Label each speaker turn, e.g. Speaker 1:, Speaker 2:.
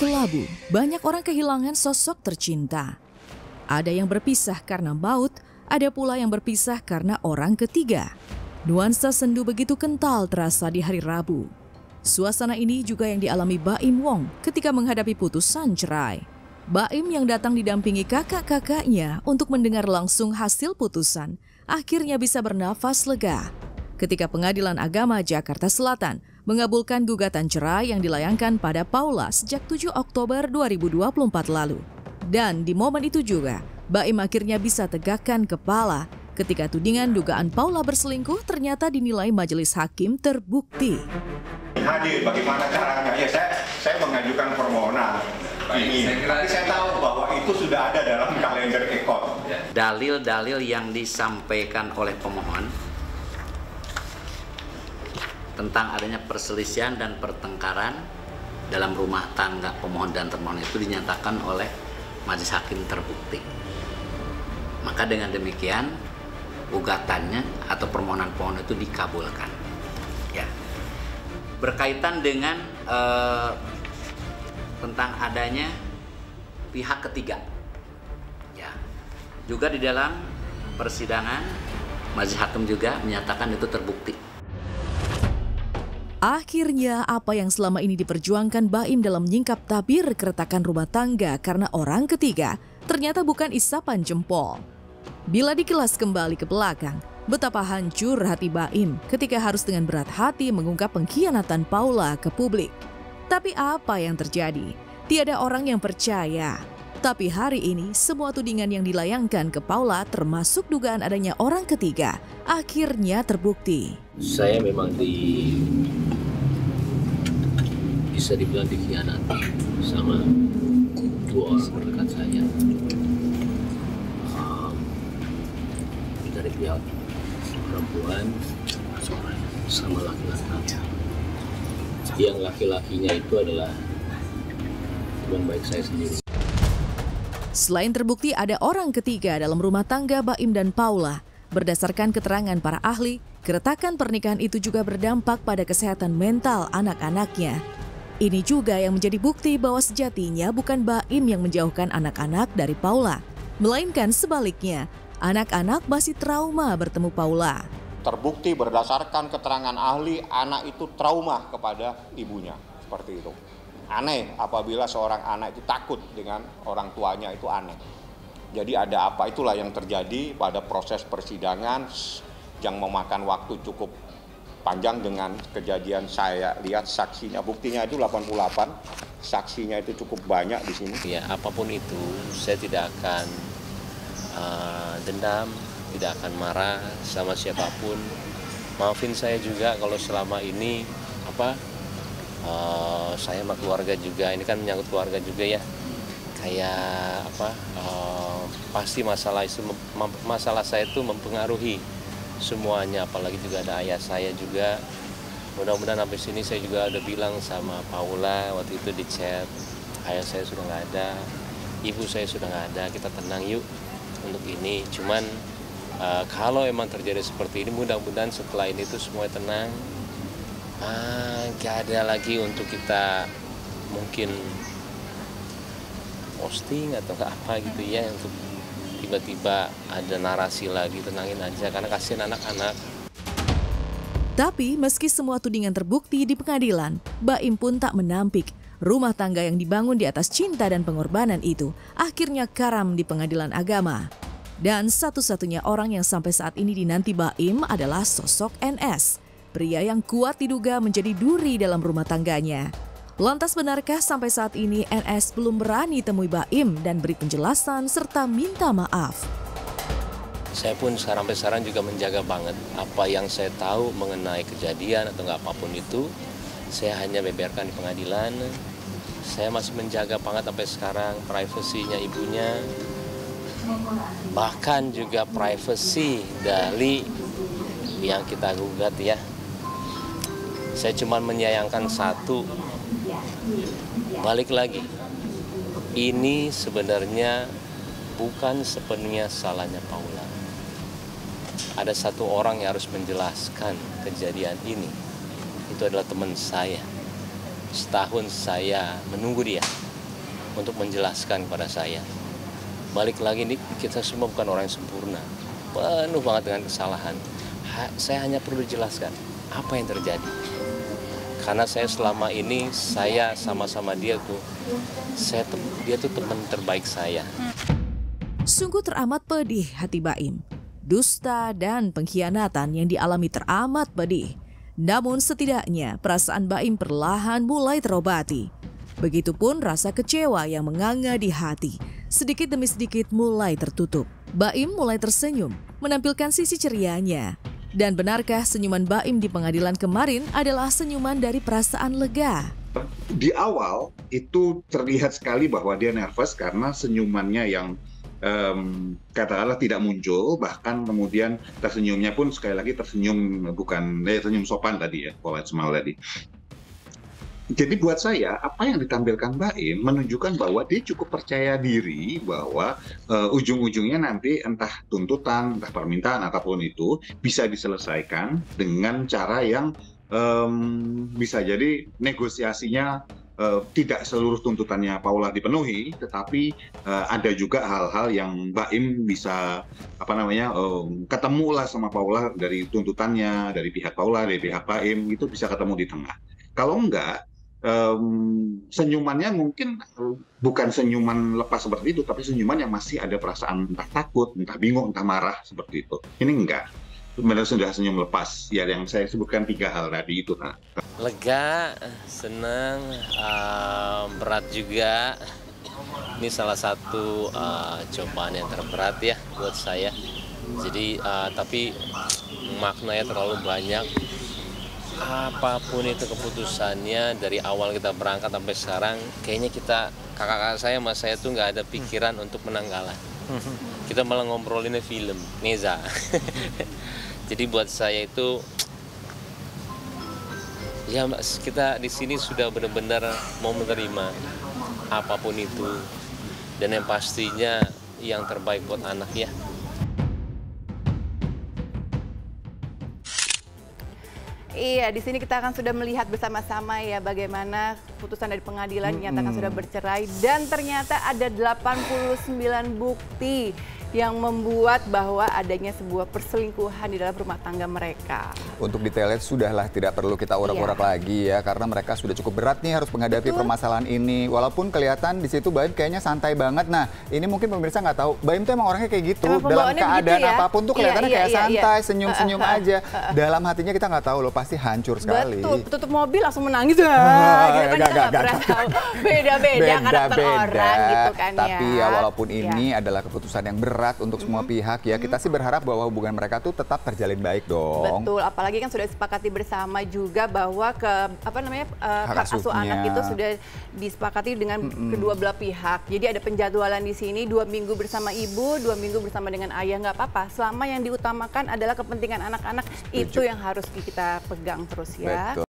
Speaker 1: kelabu, banyak orang kehilangan sosok tercinta. Ada yang berpisah karena maut, ada pula yang berpisah karena orang ketiga. Nuansa sendu begitu kental terasa di hari Rabu. Suasana ini juga yang dialami Baim Wong ketika menghadapi putusan cerai. Baim yang datang didampingi kakak-kakaknya untuk mendengar langsung hasil putusan, akhirnya bisa bernafas lega ketika Pengadilan Agama Jakarta Selatan mengabulkan gugatan cerai yang dilayangkan pada Paula sejak 7 Oktober 2024 lalu. Dan di momen itu juga, Baim akhirnya bisa tegakkan kepala ketika tudingan dugaan Paula berselingkuh ternyata dinilai majelis hakim terbukti.
Speaker 2: Hadir, bagaimana caranya? Ya, saya mengajukan permohonan ini, tapi saya tahu bahwa itu sudah ada dalam kalender ekor.
Speaker 3: Dalil-dalil yang disampaikan oleh pemohon tentang adanya perselisihan dan pertengkaran dalam rumah tangga pemohon dan termohon itu dinyatakan oleh majelis hakim terbukti. Maka dengan demikian gugatannya atau permohonan pemohon itu dikabulkan. Ya. Berkaitan dengan tentang adanya pihak ketiga. Ya. Juga di dalam persidangan majelis hakim juga menyatakan itu terbukti.
Speaker 1: Akhirnya apa yang selama ini diperjuangkan Baim dalam menyingkap tabir keretakan rumah tangga karena orang ketiga ternyata bukan isapan jempol. Bila dikilas kembali ke belakang, betapa hancur hati Baim ketika harus dengan berat hati mengungkap pengkhianatan Paula ke publik. Tapi apa yang terjadi? Tiada orang yang percaya. Tapi hari ini semua tudingan yang dilayangkan ke Paula termasuk dugaan adanya orang ketiga akhirnya terbukti.
Speaker 4: Saya memang bisa dibilang dikhianati sama dua orang terdekat saya. Dari pihak perempuan sama laki-laki. Yang laki-lakinya itu adalah teman baik saya sendiri.
Speaker 1: Selain terbukti ada orang ketiga dalam rumah tangga Baim dan Paula, berdasarkan keterangan para ahli, keretakan pernikahan itu juga berdampak pada kesehatan mental anak-anaknya. Ini juga yang menjadi bukti bahwa sejatinya bukan Baim yang menjauhkan anak-anak dari Paula, melainkan sebaliknya, anak-anak masih trauma bertemu Paula.
Speaker 2: Terbukti berdasarkan keterangan ahli, anak itu trauma kepada ibunya, seperti itu. Aneh apabila seorang anak itu takut dengan orang tuanya, itu aneh. Jadi ada apa? Itulah yang terjadi pada proses persidangan yang memakan waktu cukup panjang dengan kejadian saya lihat saksinya, buktinya itu 88, saksinya itu cukup banyak di sini.
Speaker 4: Ya, apapun itu, saya tidak akan dendam, tidak akan marah sama siapapun. Maafin saya juga kalau selama ini saya sama keluarga juga, ini kan menyangkut keluarga juga ya. Kayak pasti masalah saya itu mempengaruhi semuanya, apalagi juga ada ayah saya juga. Mudah-mudahan sampai sini saya juga udah bilang sama Paula waktu itu di chat, ayah saya sudah nggak ada, ibu saya sudah nggak ada, kita tenang yuk untuk ini. Cuman kalau emang terjadi seperti ini, mudah-mudahan setelah ini tuh semuanya tenang. Gak ada lagi untuk kita mungkin posting atau apa gitu ya, untuk tiba-tiba ada narasi lagi. Tenangin aja karena kasihan anak-anak.
Speaker 1: Tapi meski semua tudingan terbukti di pengadilan, Baim pun tak menampik. Rumah tangga yang dibangun di atas cinta dan pengorbanan itu akhirnya karam di Pengadilan Agama. Dan satu-satunya orang yang sampai saat ini dinanti Baim adalah sosok NS. Pria yang kuat diduga menjadi duri dalam rumah tangganya. Lantas benarkah sampai saat ini NS belum berani temui Baim dan beri penjelasan serta minta maaf?
Speaker 4: Saya pun sampai sekarang juga menjaga banget apa yang saya tahu mengenai kejadian atau nggak apapun itu. Saya hanya beberkan di pengadilan. Saya masih menjaga banget sampai sekarang privasinya ibunya. Bahkan juga privasi dari yang kita gugat ya. Saya cuma menyayangkan satu, balik lagi, ini sebenarnya bukan sepenuhnya salahnya Paula. Ada satu orang yang harus menjelaskan kejadian ini. Itu adalah teman saya. Setahun saya menunggu dia. untuk menjelaskan kepada saya. Balik lagi nih, kita semua bukan orang yang sempurna, penuh banget dengan kesalahan. Saya hanya perlu dijelaskan apa yang terjadi. Karena saya selama ini, saya sama-sama dia tuh, dia tuh teman terbaik saya.
Speaker 1: Sungguh teramat pedih hati Baim. Dusta dan pengkhianatan yang dialami teramat pedih. Namun setidaknya perasaan Baim perlahan mulai terobati. Begitupun rasa kecewa yang menganga di hati. Sedikit demi sedikit mulai tertutup. Baim mulai tersenyum, menampilkan sisi cerianya. Dan benarkah senyuman Baim di pengadilan kemarin adalah senyuman dari perasaan lega?
Speaker 5: Di awal itu terlihat sekali bahwa dia nervous karena senyumannya yang katakanlah tidak muncul, bahkan kemudian tersenyumnya pun sekali lagi tersenyum bukan senyum sopan tadi ya, polite smile tadi. Jadi buat saya apa yang ditampilkan Baim menunjukkan bahwa dia cukup percaya diri bahwa ujung-ujungnya nanti entah tuntutan, entah permintaan apapun itu bisa diselesaikan dengan cara yang bisa jadi negosiasinya tidak seluruh tuntutannya Paula dipenuhi, tetapi ada juga hal-hal yang Baim bisa ketemulah sama Paula dari tuntutannya, dari pihak Paula, dari pihak Baim, itu bisa ketemu di tengah. Kalau enggak, senyumannya mungkin bukan senyuman lepas seperti itu, tapi senyuman yang masih ada perasaan entah takut, entah bingung, entah marah seperti itu. Ini enggak, benar sudah senyum lepas. Ya yang saya sebutkan 3 hal tadi itu. Nah.
Speaker 4: Lega, senang, berat juga. Ini salah satu cobaan yang terberat ya buat saya. Jadi tapi maknanya terlalu banyak. Apapun itu keputusannya, dari awal kita berangkat sampai sekarang, kayaknya kakak-kakak saya sama saya tuh nggak ada pikiran untuk menang kalah. Kita malah ngobrolinnya film, Neza. Jadi buat saya itu, ya kita di sini sudah benar-benar mau menerima apapun itu, dan yang pastinya yang terbaik buat anak ya.
Speaker 6: Iya, di sini kita akan sudah melihat bersama-sama ya bagaimana putusan dari pengadilan dinyatakan sudah bercerai, dan ternyata ada 89 bukti yang membuat bahwa adanya sebuah perselingkuhan di dalam rumah tangga mereka.
Speaker 7: Untuk detailnya sudahlah tidak perlu kita urak-urak lagi ya, karena mereka sudah cukup berat nih harus menghadapi permasalahan ini. Walaupun kelihatan di situ Baim kayaknya santai banget. Nah, ini mungkin pemirsa nggak tahu, Baim tuh emang orangnya kayak gitu. Dalam keadaan apapun tuh kelihatannya kayak santai, senyum-senyum aja. Dalam hatinya kita nggak tahu loh, pasti hancur sekali.
Speaker 6: Betul, tutup mobil langsung menangis. Gitu kan kita nggak pernah tahu. Beda-beda karakter orang gitu kan ya.
Speaker 7: Tapi ya walaupun ini adalah keputusan yang berat untuk semua pihak ya, kita sih berharap bahwa hubungan mereka tuh tetap terjalin baik dong.
Speaker 6: Betul, apalagi kan sudah disepakati bersama juga bahwa hak asuh anak itu sudah disepakati dengan kedua belah pihak. Jadi ada penjadwalan di sini 2 minggu bersama ibu, 2 minggu bersama dengan ayah, nggak apa-apa. Selama yang diutamakan adalah kepentingan anak-anak, itu yang harus kita pegang terus ya. Betul.